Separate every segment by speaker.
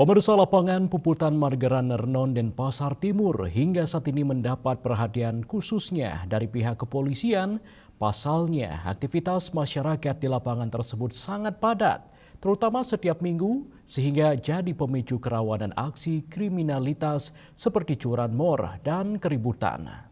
Speaker 1: Pemirsa lapangan Puputan Margaran Renon Denpasar Timur hingga saat ini mendapat perhatian khususnya dari pihak kepolisian. Pasalnya, aktivitas masyarakat di lapangan tersebut sangat padat, terutama setiap minggu, sehingga jadi pemicu kerawanan aksi kriminalitas seperti curanmor dan keributan.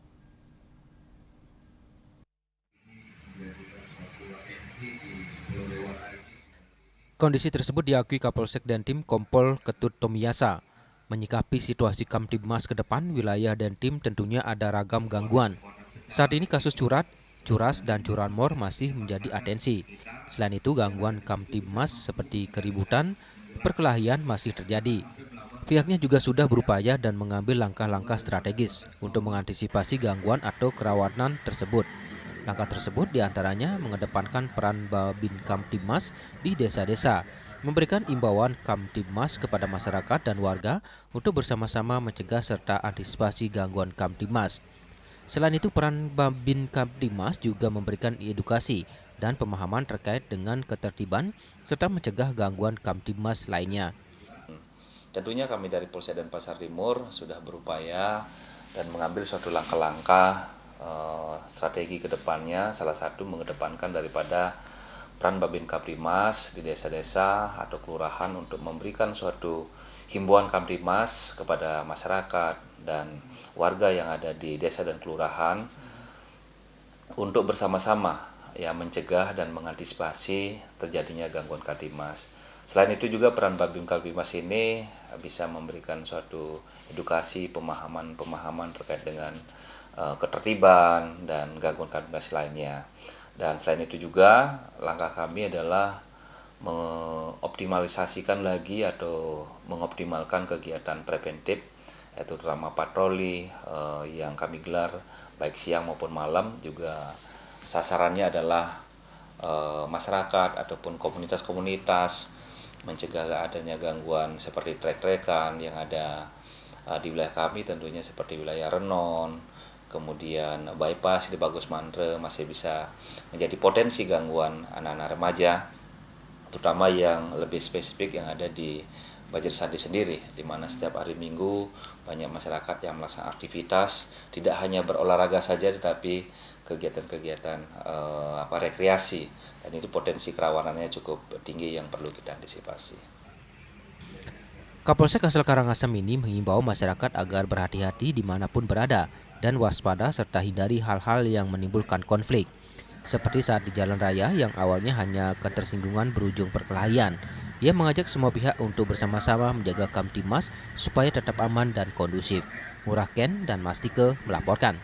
Speaker 2: Kondisi tersebut diakui Kapolsek Dantim Kompol Ketut Tomiyasa. Menyikapi situasi Kamtibmas ke depan, wilayah Dantim tentunya ada ragam gangguan. Saat ini kasus curas, dan curanmor masih menjadi atensi. Selain itu, gangguan Kamtibmas seperti keributan, perkelahian masih terjadi. Pihaknya juga sudah berupaya dan mengambil langkah-langkah strategis untuk mengantisipasi gangguan atau kerawanan tersebut. Langkah tersebut diantaranya mengedepankan peran Babin Kamtibmas di desa-desa, memberikan imbauan Kamtibmas kepada masyarakat dan warga untuk bersama-sama mencegah serta antisipasi gangguan Kamtibmas. Selain itu, peran Babin Kamtibmas juga memberikan edukasi dan pemahaman terkait dengan ketertiban serta mencegah gangguan Kamtibmas lainnya.
Speaker 3: Tentunya kami dari Polsek Denpasar Timur sudah berupaya dan mengambil suatu langkah-langkah strategi ke depannya, salah satu mengedepankan daripada peran Babin Kamtibmas di desa-desa atau kelurahan untuk memberikan suatu himbauan Kamtibmas kepada masyarakat dan warga yang ada di desa dan kelurahan untuk bersama-sama ya mencegah dan mengantisipasi terjadinya gangguan Kamtibmas. Selain itu juga peran Babin Kamtibmas ini bisa memberikan suatu edukasi, pemahaman terkait dengan ketertiban dan gangguan Kamtibmas lainnya. Dan selain itu juga langkah kami adalah mengoptimalisasikan lagi atau mengoptimalkan kegiatan preventif, yaitu terutama patroli yang kami gelar baik siang maupun malam. Juga sasarannya adalah masyarakat ataupun komunitas-komunitas, mencegah adanya gangguan seperti trek-trekan yang ada di wilayah kami, tentunya seperti wilayah Renon, kemudian bypass di Bagus Mantre masih bisa menjadi potensi gangguan anak-anak remaja, terutama yang lebih spesifik yang ada di Banjir Sandi sendiri, di mana setiap hari Minggu banyak masyarakat yang melaksanakan aktivitas, tidak hanya berolahraga saja, tetapi kegiatan-kegiatan rekreasi, dan itu potensi kerawanannya cukup tinggi yang perlu kita antisipasi.
Speaker 2: Kapolsek Asal Karangasem ini mengimbau masyarakat agar berhati-hati dimanapun berada dan waspada serta hindari hal-hal yang menimbulkan konflik. Seperti saat di jalan raya yang awalnya hanya ketersinggungan berujung perkelahian. Ia mengajak semua pihak untuk bersama-sama menjaga Kamtibmas supaya tetap aman dan kondusif. Murah Ken dan Mastike melaporkan.